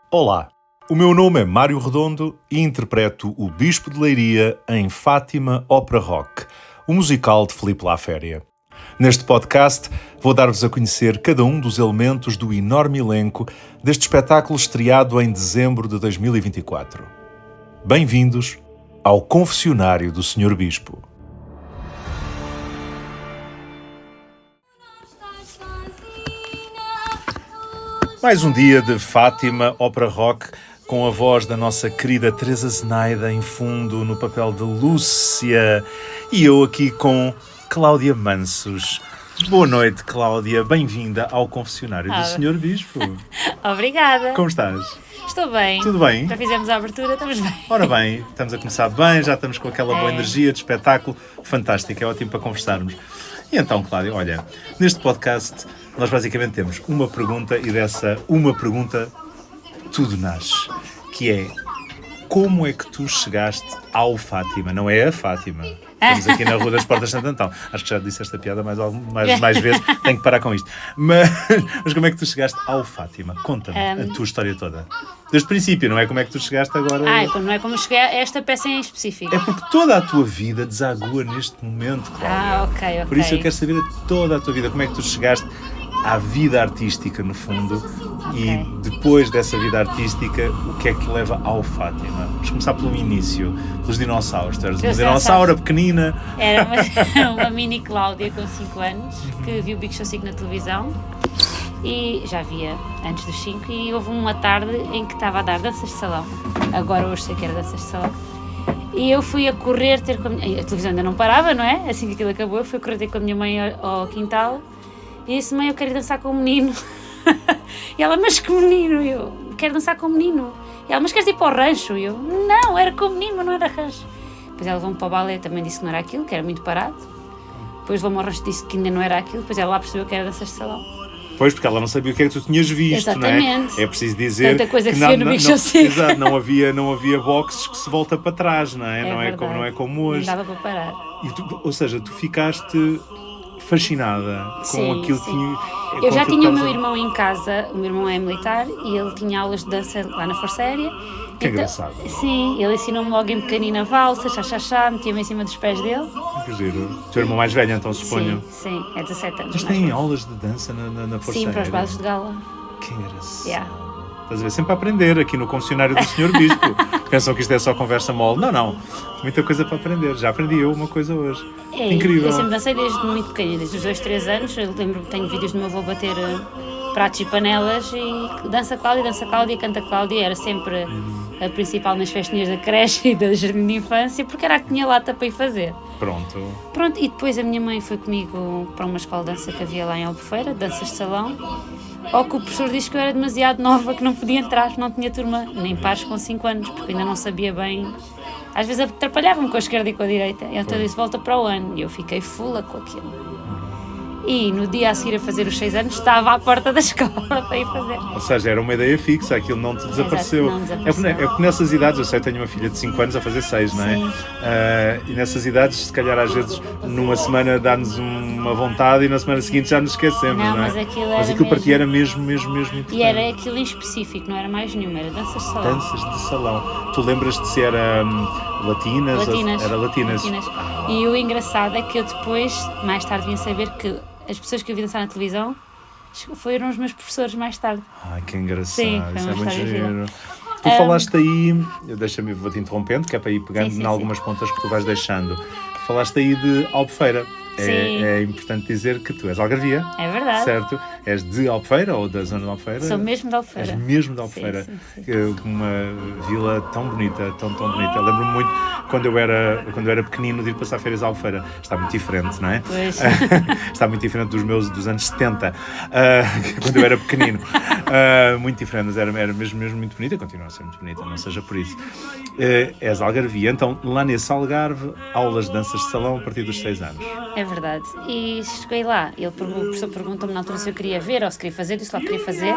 Olá, o meu nome é Mário Redondo e interpreto o Bispo de Leiria em Fátima Opera Rock, o musical de Filipe Laféria. Neste podcast vou dar-vos a conhecer cada um dos elementos do enorme elenco deste espetáculo estreado em dezembro de 2024. Bem-vindos ao Confessionário do Sr. Bispo. Mais um dia de Fátima Opera Rock com a voz da nossa querida Teresa Zenaida em fundo no papel de Lúcia e eu aqui com Cláudia Mansos. Boa noite, Cláudia. Bem-vinda ao Confessionário do Sr. Bispo. Obrigada. Como estás? Estou bem. Tudo bem? Já fizemos a abertura, estamos bem. Ora bem, estamos a começar bem, já estamos com aquela boa energia de espetáculo. Fantástico, é ótimo para conversarmos. E então, Cláudia, olha, neste podcast nós basicamente temos uma pergunta e dessa uma pergunta tudo nasce, que é: como é que tu chegaste ao Fátima? Não é a Fátima. Estamos aqui na Rua das Portas de Santo Antão. Acho que já disse esta piada mais vezes, tenho que parar com isto. Mas como é que tu chegaste ao Fátima? Conta-me a tua história toda. Desde o princípio, não é como é que tu chegaste agora... Não é como eu cheguei a esta peça em específico. É porque toda a tua vida desagua neste momento, Cláudia. Ok. Por isso eu quero saber toda a tua vida, como é que tu chegaste à vida artística, no fundo, e depois dessa vida artística, o que é que te leva ao Fátima? Vamos começar pelo início, pelos dinossauros. Tu eras uma dinossauro pequenina. Era uma mini Cláudia com 5 anos, que viu o Big Show 5 na televisão, e já via antes dos 5, e houve uma tarde em que estava a dar danças de salão. Agora hoje sei que era danças de salão. E eu fui a correr ter com a minha... A televisão ainda não parava, não é? Assim que aquilo acabou, eu fui a correr ter com a minha mãe ao quintal. E disse: mãe, eu quero ir dançar com o menino. E ela: mas que menino? Eu: quero dançar com o menino. E ela: mas queres ir para o rancho? E eu: não, era com o menino, não era rancho. Depois ela levou-me para o balé, também disse que não era aquilo, que era muito parado. Depois levou-me ao rancho, disse que ainda não era aquilo. Depois ela lá percebeu que era danças de salão. Pois, porque ela não sabia o que é que tu tinhas visto. Exatamente. Não é? É preciso dizer tanta coisa que se vê no Big Show 5. Exato, não havia boxes que se volta para trás, não é? Não é como hoje. Não dava para parar. Ou seja, tu ficaste fascinada com aquilo que... Eu já tinha o meu irmão em casa, o meu irmão é militar e ele tinha aulas de dança lá na Força Aérea. Que engraçado. Sim, ele ensinou-me logo em pequenina a valsa, chá, metia-me em cima dos pés dele. Que giro. O teu irmão mais velho, então, suponho. Sim, é 17 anos. Mas tem aulas de dança na Força Aérea? Sim, para os bases de gala. Que engraçado. Estás a ver, sempre a aprender aqui no Confessionário do Sr. Bispo. Pensam que isto é só conversa mole. Não. Muita coisa para aprender. Já aprendi eu uma coisa hoje. Incrível. Eu sempre dancei desde muito pequena, desde os 2, 3 anos. Eu lembro que tenho vídeos do meu avô bater pratos e panelas e dança Cláudia, canta Cláudia. Era sempre a principal nas festinhas da creche e da jardim de infância, porque era a que tinha lata para ir fazer. Pronto, e depois a minha mãe foi comigo para uma escola de dança que havia lá em Albufeira, danças de salão. Ou que o professor disse que eu era demasiado nova, que não podia entrar, não tinha turma, nem pares com 5 anos, porque ainda não sabia bem. Às vezes atrapalhava-me com a esquerda e com a direita. Então eu disse: volta para o ano. E eu fiquei fula com aquilo. E no dia a seguir a fazer os 6 anos, estava à porta da escola para ir fazer. Ou seja, era uma ideia fixa, aquilo não te desapareceu. Exato, não desapareceu. É porque nessas idades, eu sei, tenho uma filha de 5 anos a fazer 6, não é? E nessas idades, se calhar às vezes, numa semana dá-nos uma vontade e na semana seguinte já nos esquecemos, não é? Mas aquilo para ti era mesmo importante. E era aquilo em específico, não era mais nenhuma, era danças de salão. Danças de salão. Tu lembras-te se era latinas? Era latinas. E o engraçado é que eu depois, mais tarde, vim saber que as pessoas que eu vi dançar na televisão foram os meus professores mais tarde. Ai, que engraçado. Sim, isso é muito giro. Tu falaste aí, vou-te interrompendo, que é para ir pegando em algumas pontas que tu vais deixando. Falaste aí de Albufeira. É importante dizer que tu és algarvia. É verdade. Certo? És de Albufeira ou da zona de Albufeira? Sou mesmo de Albufeira. És mesmo de Albufeira. Sim. Uma vila tão bonita, tão bonita. Eu lembro-me muito, quando eu era pequenino, de ir passar férias a Albufeira. Está muito diferente, não é? Pois. Está muito diferente dos anos 70, quando eu era pequenino. Muito diferente, mas era mesmo muito bonita. Continua a ser muito bonita, não seja por isso. És algarvia. Então, lá nesse Algarve, aulas de danças de salão a partir dos 6 anos. É verdade. E cheguei lá, o professor perguntou-me na altura se eu queria ver ou se queria fazer, disse lá que queria fazer.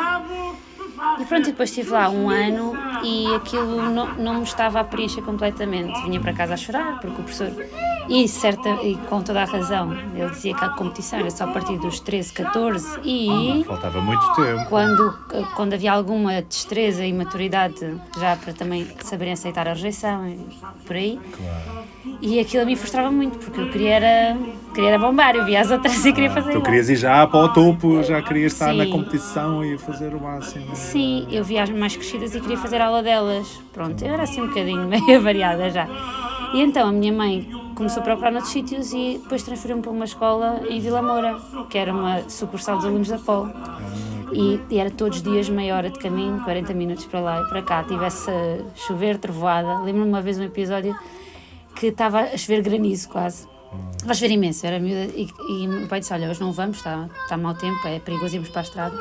E pronto, e depois estive lá 1 ano e aquilo não me estava a preencher completamente. Vinha para casa a chorar, porque o professor E com toda a razão, ele dizia que a competição era só a partir dos 13, 14 e Faltava muito tempo. quando havia alguma destreza e maturidade já para também saberem aceitar a rejeição e por aí. Claro. E aquilo a mim frustrava muito, porque eu queria era bombar, eu via as outras e queria fazer Tu igual. querias ir já para o topo, já querias estar Sim. na competição e fazer o máximo. Sim, eu via as mais crescidas e queria fazer aula delas. Pronto, eu era assim um bocadinho meio variada já. E então a minha mãe começou a procurar noutros sítios e depois transferiu-me para uma escola em Vila Moura, que era uma sucursal dos alunos da Polo. E era todos os dias meia hora de caminho, 40 minutos para lá e para cá. Tivesse a chover, trovoada. Lembro-me uma vez um episódio que estava a chover granizo quase. Estava a chover imenso, era miúda. E meu pai disse, olha, hoje não vamos, está mau tempo, é perigoso irmos para a estrada.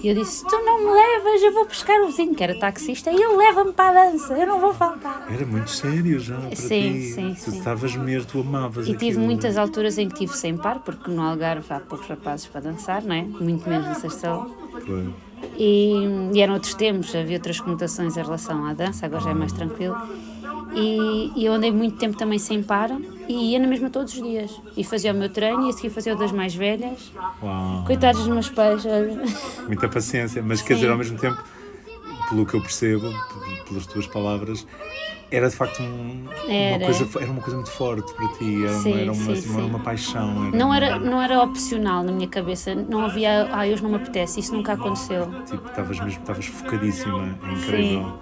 E eu disse, tu não me levas, eu vou pescar o vizinho, que era taxista, e ele leva-me para a dança, eu não vou faltar. Era muito sério já para Sim, ti. sim, Tu sim. estavas mesmo, tu amavas E tive aquilo. muitas alturas em que tive sem par, porque no Algarve há poucos rapazes para dançar, não é? Muito menos nessa salão. Claro. E eram outros tempos, havia outras conotações em relação à dança, agora já é mais tranquilo. E eu andei muito tempo também sem par e ia na mesma todos os dias. E fazia o meu treino e a seguir fazia o das mais velhas. Uau. Coitados dos meus pais, olha. Muita paciência, mas quer Sim. dizer, ao mesmo tempo, pelo que eu percebo, pelas tuas palavras, era de facto Era. uma coisa muito forte para ti, Sim, era sim, sim. uma paixão. Não era opcional na minha cabeça, não havia, hoje não me apetece, isso nunca aconteceu. Tipo, estavas focadíssima, é incrível.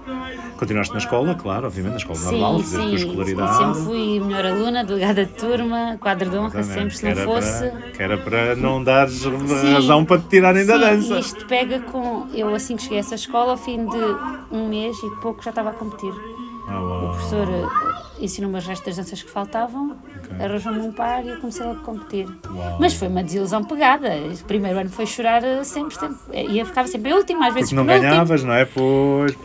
Continuaste na escola, claro, obviamente, na escola normal, fizeste a tua E escolaridade. sempre fui melhor aluna, delegada de turma, quadro de honra, Exatamente, sempre, se não fosse. Que era para não dares Sim, razão para te tirarem da sim, dança. E isto pega com. Eu, assim que cheguei a essa escola, ao fim de um mês e pouco já estava a competir. O professor ensinou-me as restas das danças que faltavam, arranjou-me um par e eu comecei logo a competir. Uau. Mas foi uma desilusão pegada. O primeiro ano foi chorar sempre. E eu ficava sempre a última, às vezes Porque não penúltima. ganhavas, não é? Pois.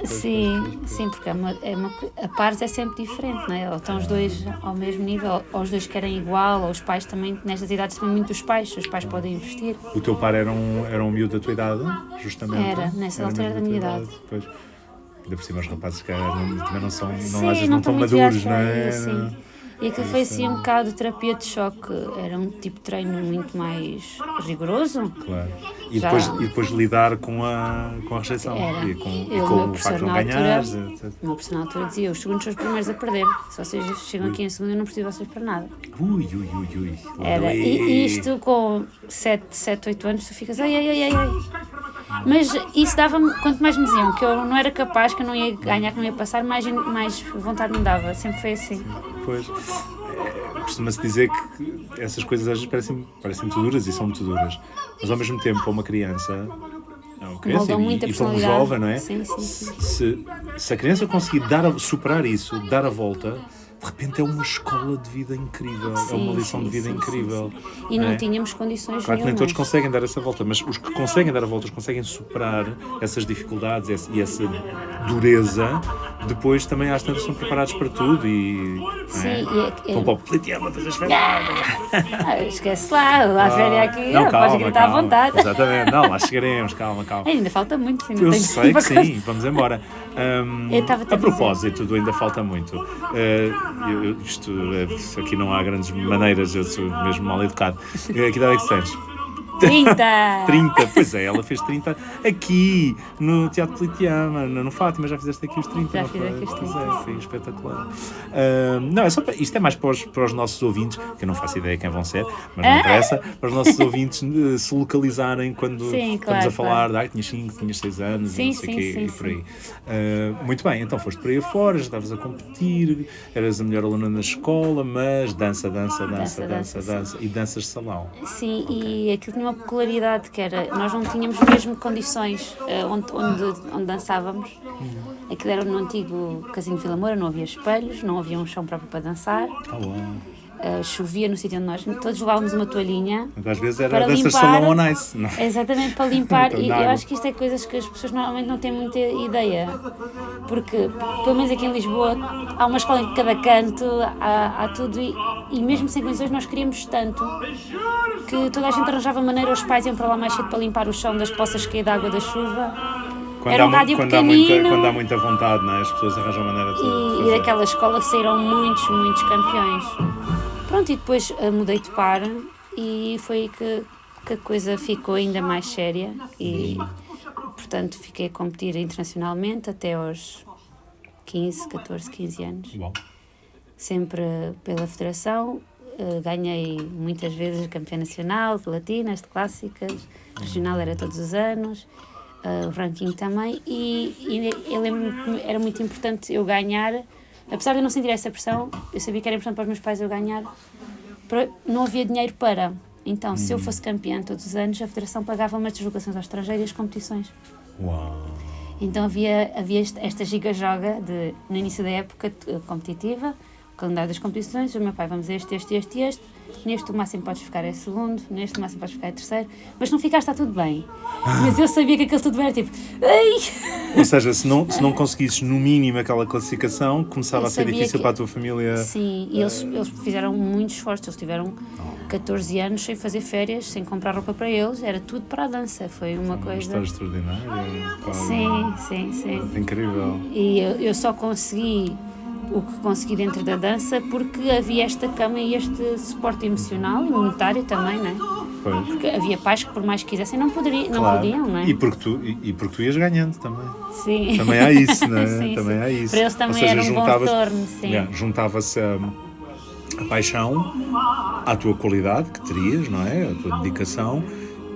Sim, porque a pares é sempre diferente, não é? Ou estão os dois ao mesmo nível, ou os dois querem igual, ou os pais também, nestas idades, também muito os pais podem investir. O teu par era um miúdo da tua idade, justamente? Era, nessa altura era da minha idade. Pois. Ainda por cima os rapazes que também não são, Sim, às vezes não estão muito maduros, virados não para é? aí, sim. E aquilo foi assim um bocado de terapia de choque, era um tipo de treino muito mais rigoroso. Claro. Já. E depois lidar com a rejeição Era. e com Eu, o meu facto de não professor, na ganhares. altura, etc. O meu professor na altura dizia, os segundos são os primeiros a perder, se vocês chegam aqui em segundo eu não preciso de vocês para nada. Ui. Era. E isto com 7, 8 anos tu ficas ai. Mas isso dava-me, quanto mais me diziam que eu não era capaz, que eu não ia ganhar, que não ia passar, mais vontade me dava, sempre foi assim. Pois. Costuma-se dizer que essas coisas às vezes parecem muito duras e são muito duras, mas ao mesmo tempo para uma criança Moldam muito a e para um personalidade. jovem, não é? Sim. Se a criança conseguir superar isso, dar a volta, de repente é uma escola de vida incrível, é uma lição de vida incrível. Sim. E não tínhamos condições Claro que nem nenhumas. todos conseguem dar essa volta, mas os que conseguem dar a volta, os que conseguem superar essas dificuldades e essa dureza, depois também às tantas estão preparados para tudo e Sim, vão para o politeama fazer as férias. esquece lá, a férias aqui, Não, podes gritar à vontade. Exatamente, não, lá chegaremos, calma. Ainda falta muito, sim, não Eu tenho sei que tempo. sim, vamos embora. Eu estava-te a A propósito, ainda falta muito. Aqui não há grandes maneiras, eu sou mesmo mal educado. Que idade é que tens? 30! 30, pois é, ela fez 30 aqui no Teatro Politeama, no Fátima, já fizeste aqui os 30. Já não fiz foi? aqui os 30, Pois é, sim, espetacular. Não, é só isto é mais para os nossos ouvintes, que eu não faço ideia quem vão ser, mas não interessa, para os nossos ouvintes se localizarem quando Sim, estamos claro, a falar de tinhas 5, tinhas 6 anos, Sim, e não sei o quê, sim, e por aí. Muito bem, então foste por aí afora, já estavas a competir, eras a melhor aluna na escola, mas dança e danças de salão. Sim, e aquilo tinha uma peculiaridade que era, nós não tínhamos mesmo condições onde dançávamos. Aquilo era no antigo Casino de Vila Moura, não havia espelhos, não havia um chão próprio para dançar. Chovia no sítio onde nós todos levávamos uma toalhinha. Às vezes era para danças de limpar, salão on ice. Não. Exatamente, para limpar. E eu Água. acho que isto é coisas que as pessoas normalmente não têm muita ideia. Porque, pelo menos aqui em Lisboa, há uma escola em cada canto, há tudo. E mesmo sem condições, nós queríamos tanto que toda a gente arranjava maneira, os pais iam para lá mais cedo para limpar o chão das poças cheias de água da chuva. Era um rádio pequenino. Quando há muita vontade, não é? As pessoas arranjam maneira de E fazer. daquela escola saíram muitos campeões. Pronto, e depois mudei de par e foi aí que a coisa ficou ainda mais séria e, portanto, fiquei a competir internacionalmente até aos 15 anos. Bom. Sempre pela federação, ganhei muitas vezes a campeã nacional, de latinas, de clássicas, regional era todos os anos, o ranking também, e eu lembro-me que era muito importante eu ganhar, apesar de eu não sentir essa pressão, eu sabia que era importante para os meus pais eu ganhar, não havia dinheiro para, então se eu fosse campeã todos os anos, a federação pagava umas deslocações ao estrangeiro e as competições. Uau! Então havia esta giga-joga no início da época competitiva, o calendário das competições, o meu pai, vamos a este, neste o máximo podes ficar é segundo, neste o máximo podes ficar é terceiro, mas se não ficares está tudo bem. Mas eu sabia que aquilo tudo bem era tipo, ai! Ou seja, se não conseguisses no mínimo aquela classificação, começava a ser difícil para a tua família. Sim, e eles fizeram muito esforço, eles tiveram 14 anos sem fazer férias, sem comprar roupa para eles, era tudo para a dança, foi uma coisa... Uma história extraordinária. Sim. Incrível. E eu só consegui o que consegui dentro da dança porque havia esta cama e este suporte emocional e monetário também, não é? Pois. Porque havia pais que por mais que quisessem não podiam, não é? E porque tu ias ganhando também. Sim. Também há isso, não é? Sim, também há isso. Para eles também era um bom retorno, sim. Juntava-se a paixão à tua qualidade que terias, não é? A tua dedicação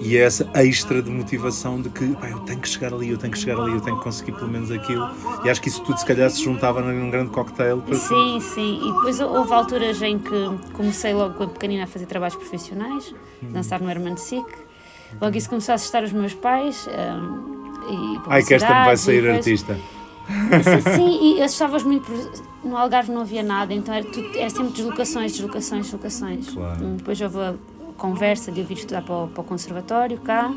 e essa extra de motivação de que eu tenho que chegar ali, eu tenho que conseguir pelo menos aquilo. E acho que isso tudo se calhar se juntava num grande cocktail. Sim. E depois houve alturas em que comecei logo quando pequenina a fazer trabalhos profissionais, dançar no Herman Sick. Logo isso começou a assustar os meus pais. Que esta me vai sair artista. Sim, e assustava-os muito porque no Algarve não havia nada, então era sempre deslocações. Claro. Depois houve a conversa de eu vir estudar para o conservatório cá,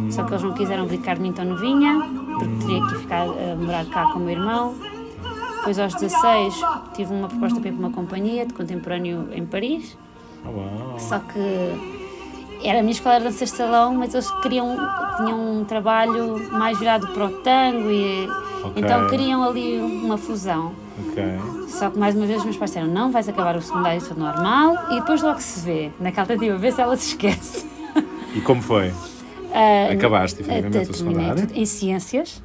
só que eles não quiseram vir de Carme, então não vinha, porque teria que ficar a morar cá com o meu irmão. Depois aos 16 tive uma proposta para ir para uma companhia de contemporâneo em Paris, só que era a minha escola de danças de salão, mas eles tinham um trabalho mais virado para o tango e então queriam ali uma fusão. Só que mais uma vez os meus pais disseram, não, vais acabar o secundário tudo normal e depois logo se vê, naquela tentativa, a ver se ela se esquece. E como foi? Acabaste efetivamente o secundário? Em ciências,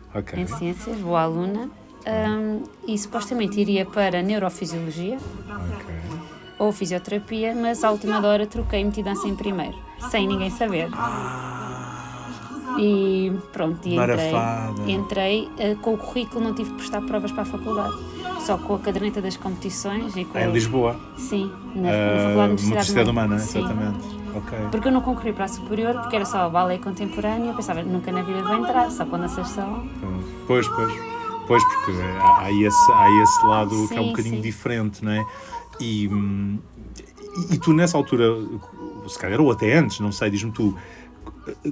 boa aluna, e supostamente iria para neurofisiologia ou fisioterapia, mas à última hora troquei e meti dança em primeiro, sem ninguém saber. E pronto, entrei com o currículo, não tive que prestar provas para a faculdade, só com a caderneta das competições. E em Lisboa? Sim, na Faculdade de Universidade Humana, exatamente. Porque eu não concorri para a superior, porque era só balé contemporâneo, eu pensava, nunca na vida vou entrar, só quando a sessão. Pois, porque há esse lado que é um bocadinho diferente, não é? E tu nessa altura, se calhar ou até antes, não sei, diz-me tu,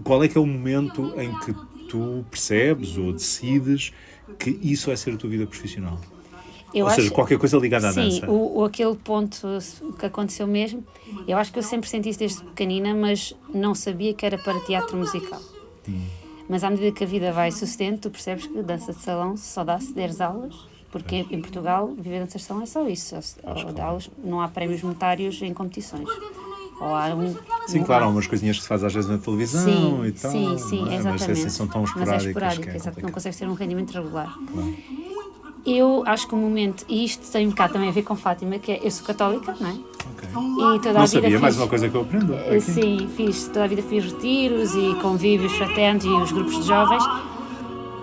qual é que é o momento em que tu percebes ou decides que isso vai ser a tua vida profissional? Ou seja, qualquer coisa ligada à dança. Sim, aquele ponto que aconteceu mesmo, eu acho que eu sempre senti isso desde pequenina, mas não sabia que era para teatro musical. Mas à medida que a vida vai sucedendo, tu percebes que dança de salão só dá se deres aulas, porque em Portugal viver dança de salão é só isso, não há prémios monetários em competições. Sim, claro, há umas coisinhas que se faz às vezes na televisão e tal. Sim, exatamente. Mas assim são tão esporádicas que exato, não consegues ter um rendimento regular. Claro. Eu acho que o momento, e isto tem um bocado também a ver com Fátima, que é, eu sou católica, não é? E toda a vida sabia, mais uma coisa que eu aprendo. Sim, toda a vida fiz retiros e convívios fraternos e os grupos de jovens.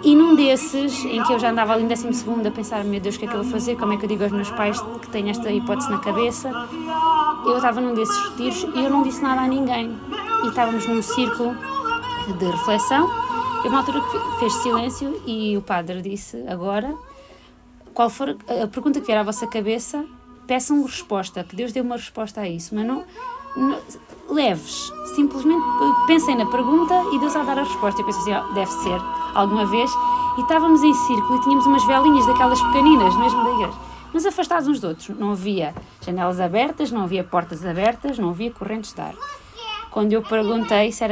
E num desses, em que eu já andava ali em 12º a pensar, meu Deus, o que é que eu vou fazer? Como é que eu digo aos meus pais que tenho esta hipótese na cabeça? Eu estava num desses retiros e eu não disse nada a ninguém. E estávamos num círculo de reflexão. Houve uma altura que fez silêncio e o padre disse, agora, qual for a pergunta que vier à vossa cabeça, peçam resposta, que Deus dê uma resposta a isso, mas não leves, simplesmente pensem na pergunta e Deus vai dar a resposta. Eu pensei assim, deve ser, alguma vez, e estávamos em círculo e tínhamos umas velinhas daquelas pequeninas, mesmo da igreja, mas afastados uns dos outros, não havia janelas abertas, não havia portas abertas, não havia correntes de ar. Quando eu perguntei se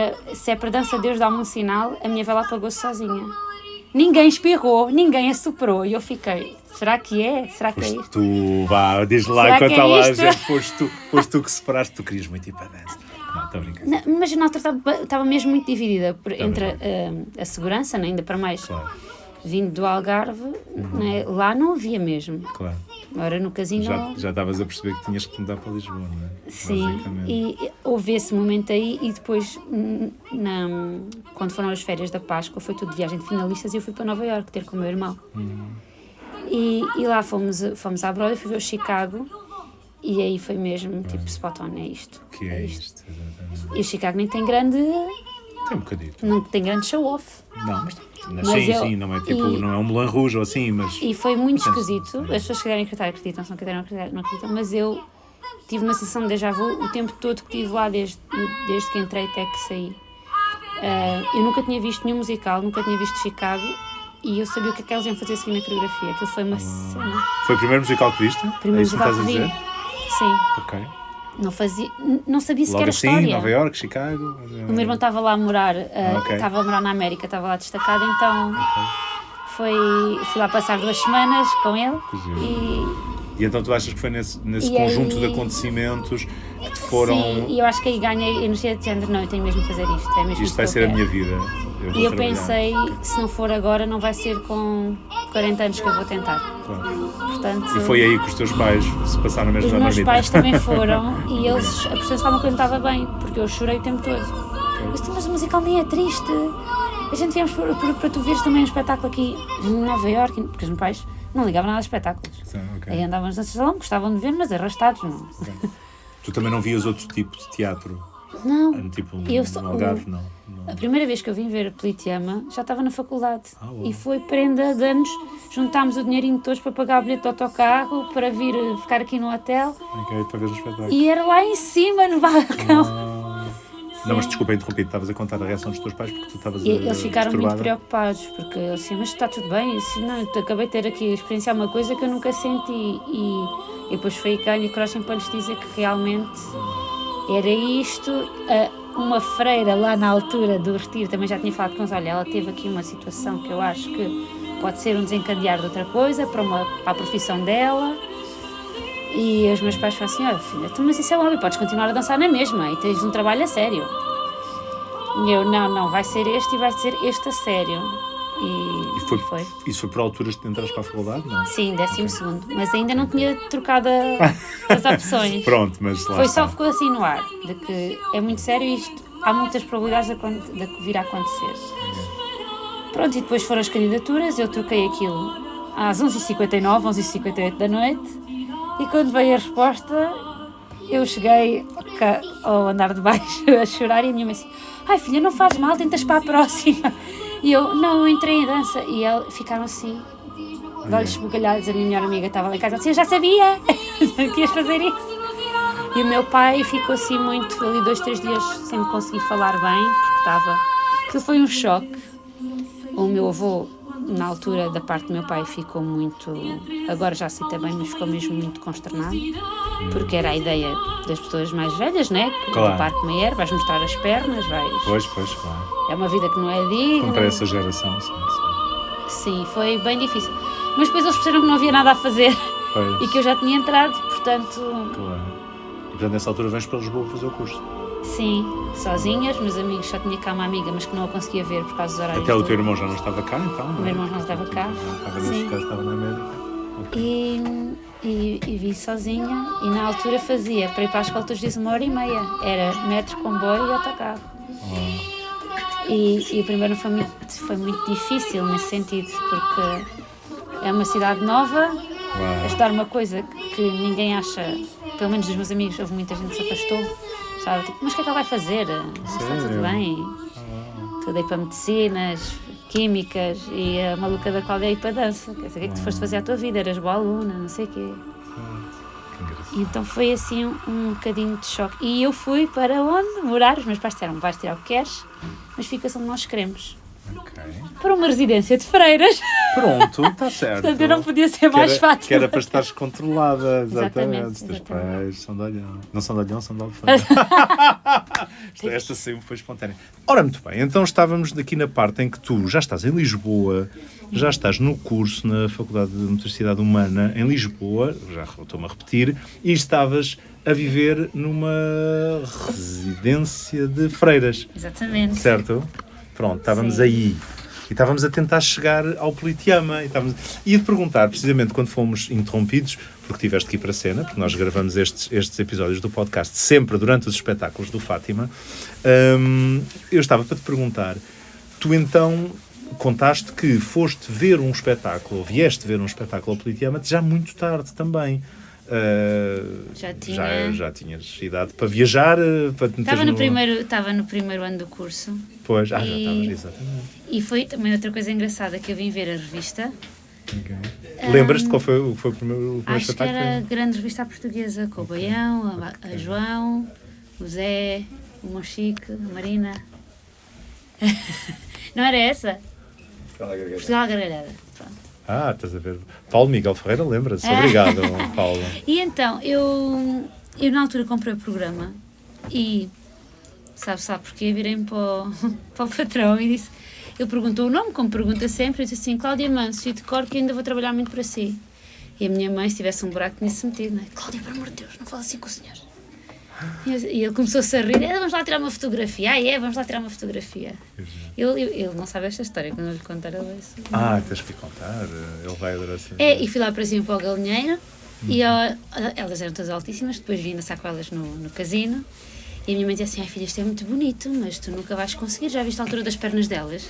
é para dança Deus dá-me um sinal, a minha vela apagou-se sozinha. ninguém espirrou, ninguém assoprou. E eu fiquei, será que é? Será que é isto? Tu, vá, diz lá Será enquanto que é lá a isto? gente, foste tu que separaste, tu querias muito ir para a dança. Não, estou a brincar. Não, mas na altura estava mesmo muito dividida entre bem. a segurança, né, ainda para mais Claro, vindo do Algarve, né, lá não havia mesmo. claro. Agora no casino... Já estavas a perceber que tinhas que mudar para Lisboa, não é? Sim, Basicamente. e houve esse momento aí e depois, quando foram as férias da Páscoa, foi tudo de viagem de finalistas e eu fui para Nova Iorque ter com o meu irmão. E lá fomos à Broadway, fui ver o Chicago e aí foi mesmo tipo spot on, é isto. Que é isto, exatamente. E o Chicago nem tem grande, Tem um bocadito. não tem grande show-off. Não, Mas sim, não é tipo, não é um Moulin Rouge ou assim, mas... E foi muito Sim, esquisito. sim. As pessoas que quiserem acreditar, acreditam, se não quiserem acreditar, não acreditam. Mas eu tive uma sensação de déjà vu o tempo todo que estive lá, desde que entrei até que saí. Eu nunca tinha visto nenhum musical, nunca tinha visto Chicago e eu sabia o que é que eles iam fazer seguir na coreografia. Aquilo foi uma cena. Foi o primeiro musical que viste? Primeiro É isso que me musical que estás a vi. dizer? Sim. Ok. Não sabia sequer Logo a assim, história. Nova Iorque, Chicago... O meu irmão estava lá a morar, ok. estava a morar na América, estava lá destacado, então fui lá passar 2 semanas com ele Que giro. e E então tu achas que foi nesse E conjunto de aí- acontecimentos que te foram... sim, e eu acho que aí ganhei energia de género, não, eu tenho mesmo de fazer isto, é mesmo Isto vai que ser a quero. minha vida. Vou E eu trabalhar. pensei, se não for agora, não vai ser com 40 anos que eu vou tentar. Claro. Portanto, E foi aí que os teus pais se passaram mesmo os na meus marmita. pais também foram e eles, a perceber se alguma coisa não estava bem, porque eu chorei o tempo todo. Eu disse, mas o musical nem é triste. A gente viemos para tu veres também um espetáculo aqui em Nova Iorque, porque os meus pais não ligavam nada a espetáculos. Sim, ok. Aí andávamos no salão, gostavam de ver, mas arrastados, não. Tu também não vias outro tipo de teatro? Não. Tipo, Eu sou- no Algarve, não. A primeira vez que eu vim ver Politeama já estava na faculdade uau. e foi prenda de anos. Juntámos o dinheirinho todos para pagar o bilhete do autocarro, para vir ficar aqui no hotel Ok, para ver o espetáculo. e era lá em cima no balcão. Não, mas desculpa interrompido, estavas a contar a reação dos teus pais porque tu estavas E eles ficaram muito perturbada. preocupados porque eles disseram, mas está tudo bem? Eu disse, não, eu acabei de ter aqui a experienciar uma coisa que eu nunca senti e depois foi que ganhei coragem para lhes dizer que realmente era isto. Uma freira lá na altura do retiro também já tinha falado com eles, olha, ela teve aqui uma situação que eu acho que pode ser um desencadear de outra coisa para a profissão dela. E os meus pais falam assim, olha filha, mas isso é óbvio, podes continuar a dançar na mesma e tens um trabalho a sério. E eu, não, vai ser este e vai ser este a sério. E foi. Isso foi por alturas de entrares para a faculdade, não? Sim, 12º, mas ainda não tinha trocado as opções. Pronto, mas lá Foi está. só, ficou assim no ar, de que é muito sério e isto, há muitas probabilidades de vir a acontecer. Pronto, e depois foram as candidaturas, eu troquei aquilo às 11h59, 11h58 da noite, e quando veio a resposta, eu cheguei ao andar de baixo a chorar e a minha mãe assim, ai filha, não faz mal, tentas para a próxima. E eu, não, eu entrei em dança, e ficaram assim, de olhos esbugalhados, a minha melhor amiga estava lá em casa, assim, eu já sabia que ias fazer isso. E o meu pai ficou assim muito, ali 2, 3 dias sem me conseguir falar bem, porque estava... Aquilo foi um choque. O meu avô, na altura da parte do meu pai, ficou muito... Agora já aceita bem, mas ficou mesmo muito consternado, porque era a ideia das pessoas mais velhas, né? Claro. Do Parque Meyer, vais mostrar as pernas, vais... Pois, claro. É uma vida que não é digna. Como para essa geração, sim. Sim, foi bem difícil. Mas depois eles perceberam que não havia nada a fazer Pois, e que eu já tinha entrado, portanto... claro. E portanto, nessa altura vens para Lisboa fazer o curso. Sim, sozinhas, meus amigos, só tinha cá uma amiga, mas que não a conseguia ver por causa dos horários. Até o teu irmão já não estava cá, então? O meu irmão já não estava cá. Já estava nesse Sim. caso, estava na América. E vi sozinha e na altura fazia para ir para a escola todos os dias 1h30. Era metro, comboio e autocarro. E o primeiro foi muito difícil nesse sentido, porque é uma cidade nova, a estudar uma coisa que ninguém acha, pelo menos dos meus amigos, houve muita gente que se afastou, sabe? Tipo, mas o que é que ela vai fazer? Está tudo Sério? bem. Estudei para medicinas, químicas e a maluca da Cláudia ia para dança. Quer dizer, o que é que tu foste fazer à tua vida? Eras boa aluna, não sei o quê. Que engraçado. E então foi assim um bocadinho de choque. E eu fui para onde? Morar. Os meus pais disseram, vais tirar o que queres, mas fica onde nós queremos. para uma residência de freiras. Pronto, está certo. Portanto, eu não podia ser mais fácil. Que era para estares controlada, exatamente. Os teus pais são de Olhão. Não são de Olhão, são de Albufeira. Esta sempre foi espontânea. Ora, muito bem, então estávamos aqui na parte em que tu já estás em Lisboa, já estás no curso na Faculdade de Motricidade Humana em Lisboa, já estou-me a repetir, e estavas a viver numa residência de freiras. Exatamente. Certo? Pronto, estávamos aí. E estávamos a tentar chegar ao Politeama. E ia-te perguntar, precisamente quando fomos interrompidos, porque tiveste que ir para a cena, porque nós gravamos estes episódios do podcast sempre durante os espetáculos do Fátima, eu estava para te perguntar, tu então contaste que foste ver um espetáculo, ou vieste ver um espetáculo ao Politeama já muito tarde também. Já tinhas idade para viajar? Estava no primeiro ano do curso. Pois, já estavas, exatamente. E foi também outra coisa engraçada, que eu vim ver a revista. Okay. Lembras-te qual foi o primeiro acho espetáculo? Acho que era a grande revista à portuguesa, com o Baião, a João, o Zé, o Monchique, a Marina. Não era essa? Portugal Gargalhada. Pronto. Estás a ver. Paulo Miguel Ferreira, lembra-se. Obrigado, Paulo. E então, eu na altura comprei o programa e, sabe porquê? Virei-me para o patrão e disse, ele perguntou o nome, como pergunta sempre, eu disse assim, Cláudia Manso, e de cor que ainda vou trabalhar muito para si. E a minha mãe, se tivesse um buraco, tinha-se metido, não é? Cláudia, por amor de Deus, não fala assim com o senhor. E ele começou-se a rir, vamos lá tirar uma fotografia. Vamos lá tirar uma fotografia. Ele não sabe esta história, quando eu lhe contar ele vai... tens que contar, ele vai adorar essa... E fui lá para cima para o galinheiro, e elas eram todas altíssimas, depois vim dançar com elas no casino, e a minha mãe dizia assim, filha, isto é muito bonito, mas tu nunca vais conseguir, já viste a altura das pernas delas?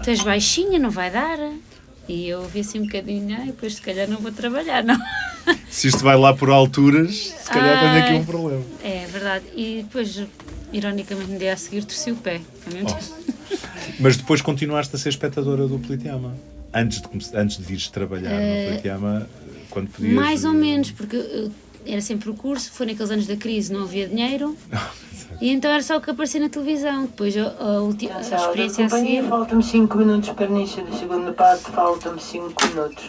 Tu és baixinha, não vai dar. E eu vi assim um bocadinho, depois se calhar não vou trabalhar, não. Se isto vai lá por alturas, se calhar tenho aqui um problema. É verdade. E depois, ironicamente, no dia a seguir, torci o pé. Mas depois continuaste a ser espectadora do Politeama? Antes de vires trabalhar no Politeama, quando podias... Mais ou menos, porque era sempre o curso, foi naqueles anos da crise, não havia dinheiro. E então era só o que aparecia na televisão. Depois a experiência a seguir... Faltam-me 5 minutos para início da segunda parte, faltam-me 5 minutos.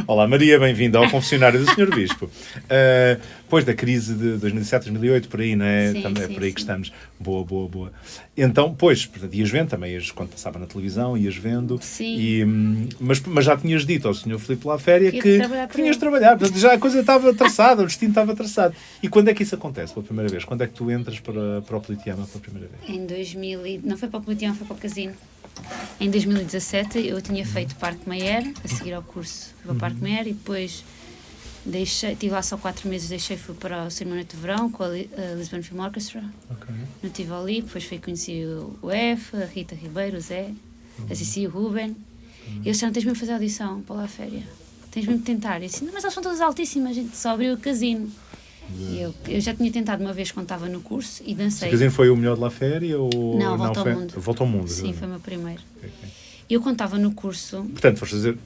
Olá Maria, bem-vinda ao confessionário do Sr. Bispo. Depois da crise de 2007, 2008, por aí, não é? Sim, também é por aí que estamos. Boa. Então, portanto, ias vendo também, quando passava na televisão, ias vendo. Sim. Mas já tinhas dito ao Sr. Filipe Laféria que vinhas ele trabalhar. Portanto, já a coisa estava traçada, o destino estava traçado. E quando é que isso acontece pela primeira vez? Quando é que tu entras para o Politeama pela primeira vez? Não foi para o Politeama, foi para o Casino. Em 2017 eu tinha feito Parque Mayer, a seguir ao curso fui para o Parque Mayer, e depois estive lá só 4 meses, fui para o Cinema Noite de Verão com a Lisbon Film Orchestra, no Tivoli, depois conheci o F, a Rita Ribeiro, o Zé, a Cici e o Ruben, e eles disseram, tens mesmo de fazer audição para lá a féria, tens mesmo de tentar. E eu disse, não, mas elas são todas altíssimas, a gente só abriu o Casino. E eu já tinha tentado uma vez quando estava no curso e dancei. O Casino foi o melhor de La Féria ou... Não, Volta ao Mundo. Volta ao Mundo. Sim, foi o meu primeiro. E eu quando estava no curso... Portanto, foste fazer,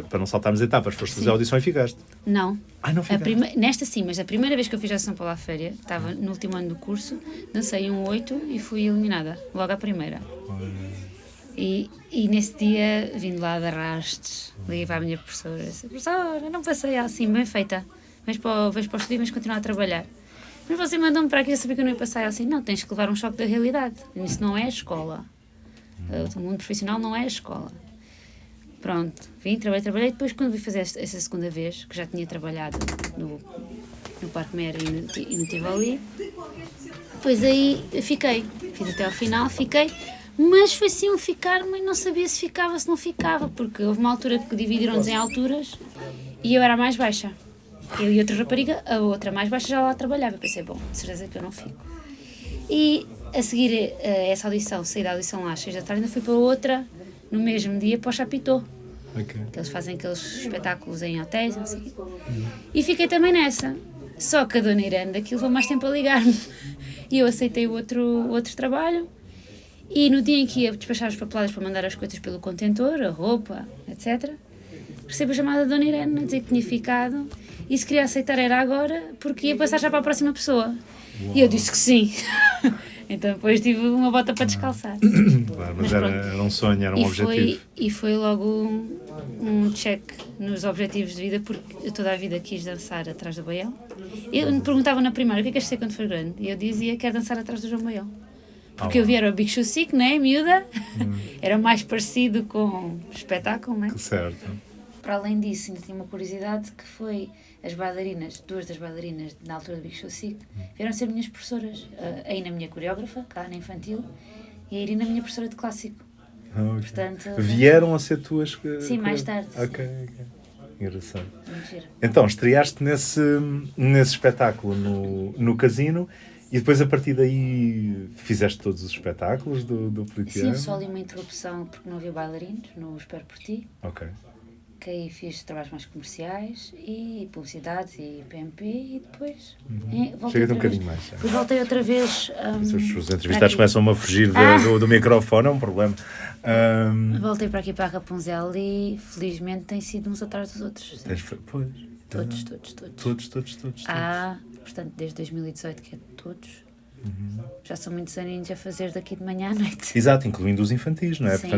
para não saltarmos etapas, foste fazer a audição e ficaste? Não. Não ficaste? Nesta sim, mas a primeira vez que eu fiz a audição para lá a féria, estava no último ano do curso, dancei 8 e fui eliminada, logo à primeira. E nesse dia, vindo lá de arrastes, liguei para a minha professora e disse, professora, não passei assim, bem feita. Vais para o estúdio, mas continuar a trabalhar. Mas você mandou-me para aqui, já sabia que eu não ia passar. Assim, não, tens que levar um choque da realidade. Isso não é a escola. O mundo profissional não é a escola. Pronto, vim, trabalhei. Depois, quando vim fazer essa segunda vez, que já tinha trabalhado no Parque Mera e no Tivoli, depois aí fiquei. Fiz até ao final, fiquei. Mas foi assim um ficar, mas não sabia se ficava, se não ficava. Porque houve uma altura que dividiram-nos em alturas e eu era a mais baixa. Eu e outra rapariga, a outra mais baixa, já lá trabalhava. Eu pensei, bom, certeza que eu não fico. E a seguir essa audição, saí da audição lá às 6 da tarde, ainda fui para outra, no mesmo dia, para o Chapitão. Que eles fazem aqueles espetáculos em hotéis, não sei. E fiquei também nessa. Só que a dona Irene daquilo levou mais tempo a ligar-me. E eu aceitei o outro trabalho. E no dia em que ia despachar os papelados para mandar as coisas pelo contentor, a roupa, etc., recebo a chamada da dona Irene a dizer que tinha ficado. E se queria aceitar era agora, porque ia passar já para a próxima pessoa. Uau. E eu disse que sim. Então depois tive uma bota para descalçar. Claro, mas pronto. era um sonho, era um objetivo. E foi logo um check nos objetivos de vida, porque eu toda a vida quis dançar atrás do Baião. Eu me perguntava na primária, o que é que queres ser quando for grande? E eu dizia, quero dançar atrás do João Baião. Porque eu vi era o Big Show Sick, né, miúda? Era mais parecido com espetáculo, né? Certo. Para além disso, ainda tinha uma curiosidade que foi as bailarinas, duas das bailarinas na altura do Big Show Sick, vieram ser minhas professoras. A Ina, minha coreógrafa, cá na infantil, e a Irina, minha professora de clássico. Okay. Portanto, vieram a ser tuas... Sim, mais tarde. Ok. Engraçado. Mentira. Então, estreaste nesse espetáculo no Casino e depois a partir daí fizeste todos os espetáculos do Politeama? Sim, só ali uma interrupção porque não havia bailarinos no Espero Por Ti. Ok. Que aí fiz trabalhos mais comerciais e publicidade e PMP e depois Chega-te um bocadinho mais. Depois voltei outra vez. Os entrevistados começam a fugir do microfone, é um problema. Voltei para aqui para a Rapunzel e felizmente tem sido uns atrás dos outros. Pois. Todos. Portanto, desde 2018 que é todos. Já são muitos aninhos a fazer daqui de manhã à noite. Exato, incluindo os infantis, não é? Sim.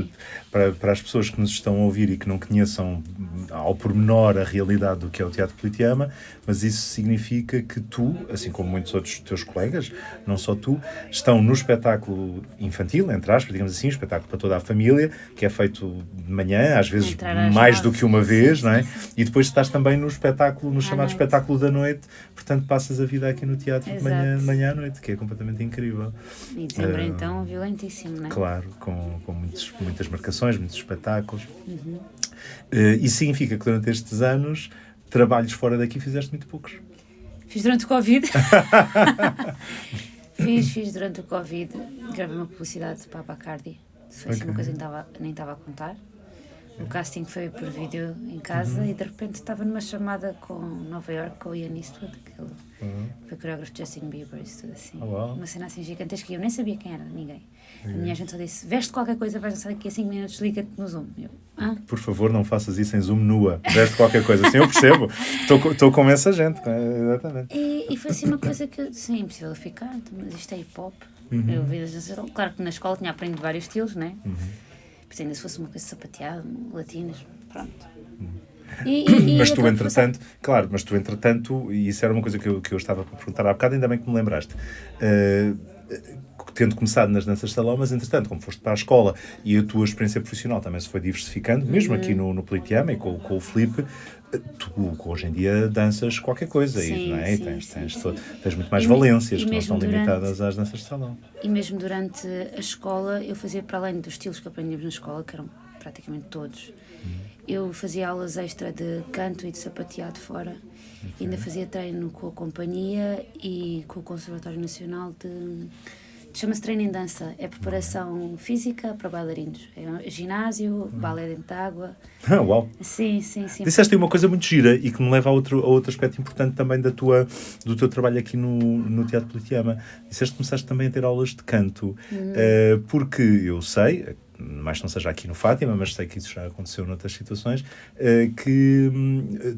Portanto, para as pessoas que nos estão a ouvir e que não conheçam ao pormenor a realidade do que é o Teatro Politeama, mas isso significa que tu, assim como muitos outros teus colegas, não só tu, estão no espetáculo infantil, entre aspas, digamos assim, espetáculo para toda a família, que é feito de manhã, às vezes mais do que uma vez, não é? E depois estás também no espetáculo, no chamado espetáculo da noite, portanto passas a vida aqui no teatro de manhã à noite, que é completamente incrível. E dezembro então violentíssimo, não é? Claro, com muitas marcações, muitos espetáculos. Isso significa que durante estes anos, trabalhos fora daqui fizeste muito poucos. Fiz durante o Covid. Fiz durante o Covid. Gravei uma publicidade para a Bacardi. Foi assim uma coisa que nem estava a contar. O casting foi por vídeo em casa e de repente estava numa chamada com Nova York, com o Ian Eastwood, que ele foi coreógrafo de Justin Bieber, isso tudo assim. Uma cena assim gigantesca e eu nem sabia quem era, ninguém. A minha gente só disse, veste qualquer coisa, vais dançar daqui a 5 minutos, liga-te no Zoom. Eu, Por favor, não faças isso em Zoom nua, veste qualquer coisa, assim eu percebo, estou com essa gente, exatamente. E foi assim uma coisa que eu disse, é impossível ficar, mas isto é hip-hop. Eu vi das danças, claro que na escola tinha aprendido vários estilos, né? Mas ainda se fosse uma coisa sapateada, latinas, pronto. Mas tu, entretanto, e isso era uma coisa que eu estava para perguntar há bocado, ainda bem que me lembraste, tendo começado nas danças de salão, mas entretanto, como foste para a escola e a tua experiência profissional também se foi diversificando, mesmo aqui no Politeama e com o Filipe, tu hoje em dia danças qualquer coisa, sim, não é? Sim, tens muito mais valências que não estão durante, limitadas às danças de salão. E mesmo durante a escola, eu fazia, para além dos estilos que aprendíamos na escola, que eram praticamente todos, eu fazia aulas extra de canto e de sapateado fora. Ainda fazia treino com a companhia e com o Conservatório Nacional chama-se treino em dança, é preparação física para bailarinos, é ginásio, balé dentro de água. Uau! Sim. Disseste aí uma coisa muito gira e que me leva a outro aspecto importante também do teu trabalho aqui no Teatro Politeama. Disseste que começaste também a ter aulas de canto, porque eu sei, mais que não seja aqui no Fátima, mas sei que isso já aconteceu noutras situações, que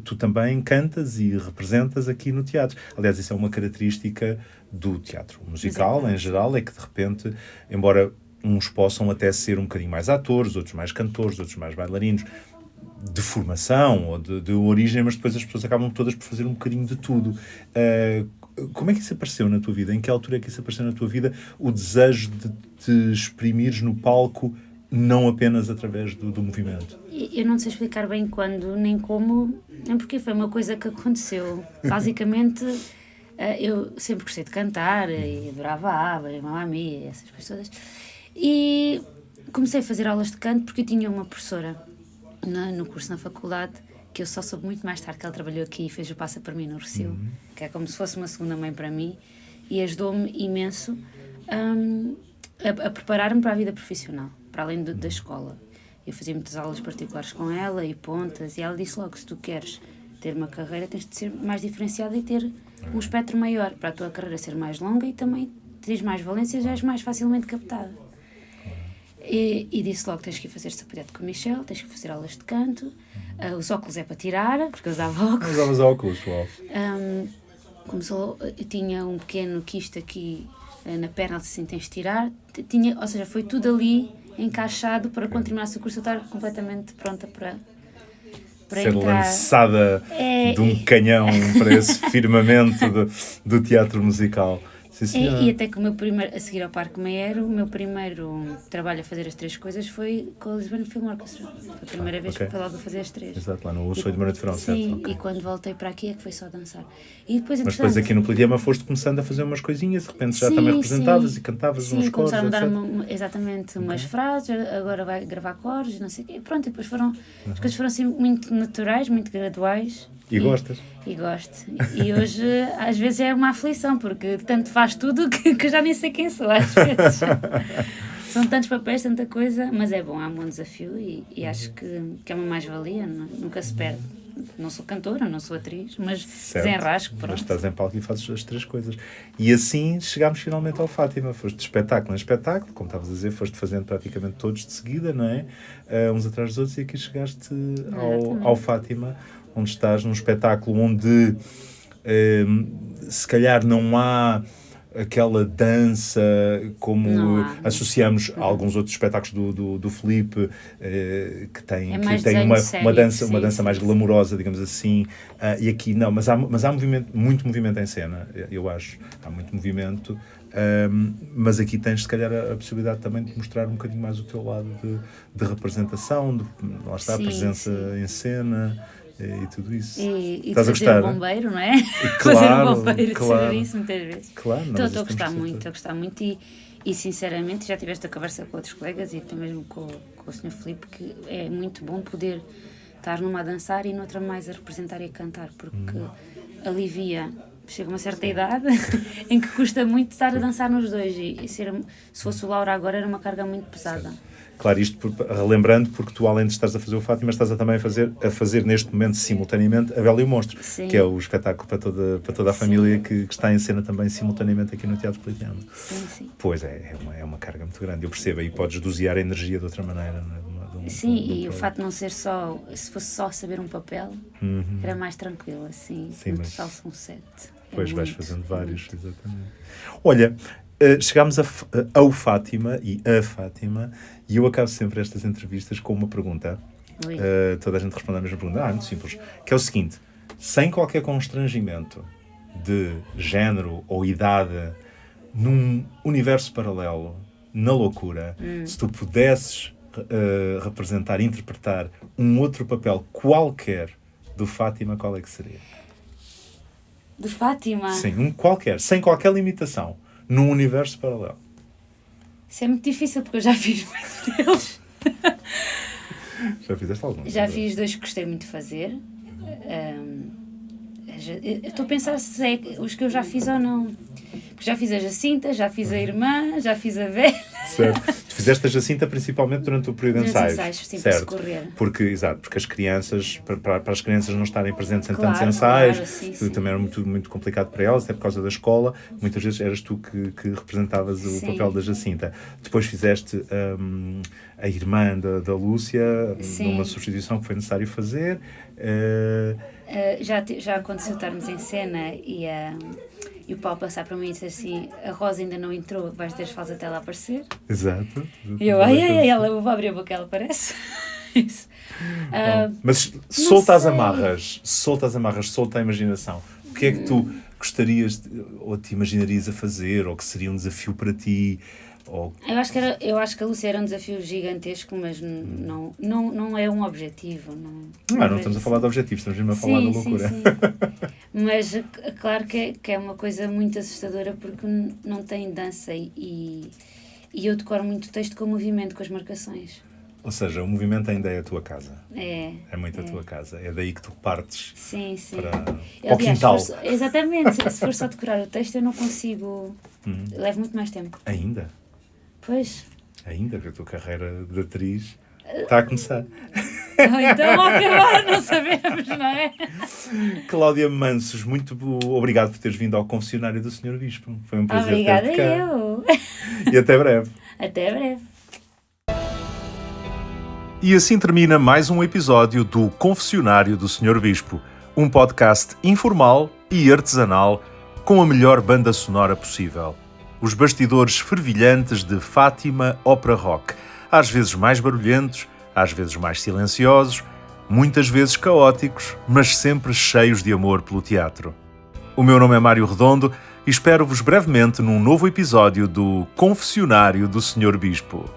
tu também cantas e representas aqui no teatro. Aliás, isso é uma característica do teatro musical, em geral, é que de repente, embora uns possam até ser um bocadinho mais atores, outros mais cantores, outros mais bailarinos, de formação ou de origem, mas depois as pessoas acabam todas por fazer um bocadinho de tudo. Como é que isso apareceu na tua vida? Em que altura é que isso apareceu na tua vida? O desejo de te exprimires no palco, não apenas através do movimento? Eu não sei explicar bem quando, nem como, nem porque foi uma coisa que aconteceu. Basicamente, eu sempre gostei de cantar e adorava a ABBA, a Mamma Mia, essas coisas todas. E comecei a fazer aulas de canto porque eu tinha uma professora no curso na faculdade, que eu só soube muito mais tarde que ela trabalhou aqui e fez o Passa para mim no Rossio, que é como se fosse uma segunda mãe para mim, e ajudou-me imenso a preparar-me para a vida profissional, para além da escola. Eu fazia muitas aulas particulares com ela e pontas, e ela disse logo, se tu queres ter uma carreira, tens de ser mais diferenciada e ter um espectro maior, para a tua carreira ser mais longa e também tens mais valências, já és mais facilmente captada. E disse logo, tens que ir fazer sapateado com o Michel, tens que fazer aulas de canto, os óculos é para tirar, porque eu usava óculos. Usavas óculos, uau. Eu tinha um pequeno quisto aqui na perna, assim, tens de tirar. Ou seja, foi tudo ali encaixado para quando terminasse o curso eu estar completamente pronta para ser entrar. lançada de um canhão para esse firmamento do teatro musical. E até que o meu primeiro, a seguir ao Parque Meyer, o meu primeiro trabalho a fazer as 3 coisas foi com a Lisbon Film Orchestra. Foi a primeira vez que foi logo a fazer as 3. Exato, lá no O Sonho de Manuel de Verão, certo? Sim, e quando voltei para aqui é que foi só dançar. E depois, mas depois aqui no Polidiema foste começando a fazer umas coisinhas, de repente já também representavas e cantavas uns coros, começaram a dar exatamente umas frases, agora vai gravar coros, não sei o quê. E pronto, e depois as coisas foram assim muito naturais, muito graduais. E gostas? E gosto. E hoje, às vezes, é uma aflição, porque tanto faz tudo que já nem sei quem sou, às vezes. São tantos papéis, tanta coisa, mas é bom, há um bom desafio e acho que é uma mais-valia, nunca se perde. Não sou cantora, não sou atriz, mas desenrasco, pronto. Mas estás em palco e fazes as 3 coisas. E assim chegámos finalmente ao Fátima. Foste de espetáculo em espetáculo, como estavas a dizer, foste fazendo praticamente todos de seguida, não é? Uns atrás dos outros, e aqui chegaste ao Fátima, onde estás num espetáculo onde se calhar não há aquela dança como associamos a alguns outros espetáculos do Filipe, que tem uma dança mais glamourosa, digamos assim, e aqui não, mas há muito movimento em cena, eu acho, há muito movimento, mas aqui tens se calhar a possibilidade também de mostrar um bocadinho mais o teu lado de representação, lá está a presença em cena e tudo isso. E estás de fazer o bombeiro, não é? Fazer o bombeiro, de saber isso muitas vezes. Claro, Estou a gostar muito e sinceramente já tive esta conversa com outros colegas e até mesmo com o Sr. Filipe, que é muito bom poder estar numa a dançar e noutra mais a representar e a cantar, porque alivia. Chega uma certa idade em que custa muito estar a dançar nos dois e se fosse o Laura agora era uma carga muito pesada. Certo. Claro, isto relembrando, porque tu, além de estares a fazer o Fátima, estás também a fazer neste momento, simultaneamente, A Bela e o Monstro, que é o espetáculo para toda a família que está em cena também simultaneamente aqui no Teatro Politeama. Sim. Pois é uma carga muito grande, eu percebo, e podes dosear a energia de outra maneira. E o fato de não ser só, se fosse só saber um papel, era mais tranquilo, assim, no total são 7. Pois vais fazendo vários, exatamente. Olha, chegámos ao Fátima e a Fátima, e eu acabo sempre estas entrevistas com uma pergunta. Toda a gente responde a mesma pergunta. Muito simples. Que é o seguinte: sem qualquer constrangimento de género ou idade, num universo paralelo, na loucura, se tu pudesses representar, interpretar um outro papel qualquer do Fátima, qual é que seria? Do Fátima? Sim, qualquer, sem qualquer limitação, num universo paralelo. Isso é muito difícil, porque eu já fiz muitos deles. Já fizeste algum? Já fiz 2 que gostei muito de fazer. Eu estou a pensar se é os que eu já fiz ou não. Porque já fiz a Jacinta, já fiz a irmã, já fiz a velha. Certo. Tu fizeste a Jacinta principalmente durante o período de ensaios. Sim, certo. Para se correr. Porque as crianças, para as crianças não estarem presentes em tantos ensaios, sim. Também era muito, muito complicado para elas, até por causa da escola. Muitas vezes eras tu que representavas o papel da Jacinta. Depois fizeste a irmã da Lúcia, numa substituição que foi necessário fazer. Já aconteceu estarmos em cena e o Paulo passar para mim e dizer assim: a Rosa ainda não entrou, vais ter falta até ela aparecer. Exato. E eu, ela, vou abrir a boca, ela aparece. Isso. Mas solta as amarras, solta a imaginação. O que é que tu gostarias ou te imaginarias a fazer, ou que seria um desafio para ti? Eu acho que a Lúcia era um desafio gigantesco, mas não é um objetivo. Não estamos a falar de objetivos, estamos mesmo a falar da loucura. Sim. Mas claro que é uma coisa muito assustadora, porque não tem dança e eu decoro muito o texto com o movimento, com as marcações. Ou seja, o movimento ainda é a tua casa. É muito a tua casa. É daí que tu partes para o quintal. Exatamente. Se for só decorar o texto, eu não consigo. Levo muito mais tempo. Ainda? Pois. Ainda, que a tua carreira de atriz está a começar. Então, ao acabar, não sabemos, não é? Cláudia Mansos, muito obrigado por teres vindo ao confessionário do Sr. Bispo. Foi um prazer ter-te cá. Obrigada eu. E até breve. Até breve. E assim termina mais um episódio do Confessionário do Sr. Bispo, um podcast informal e artesanal com a melhor banda sonora possível. os bastidores fervilhantes de Fátima Opera Rock, às vezes mais barulhentos, às vezes mais silenciosos, muitas vezes caóticos, mas sempre cheios de amor pelo teatro. O meu nome é Mário Redondo e espero-vos brevemente num novo episódio do Confessionário do Sr. Bispo.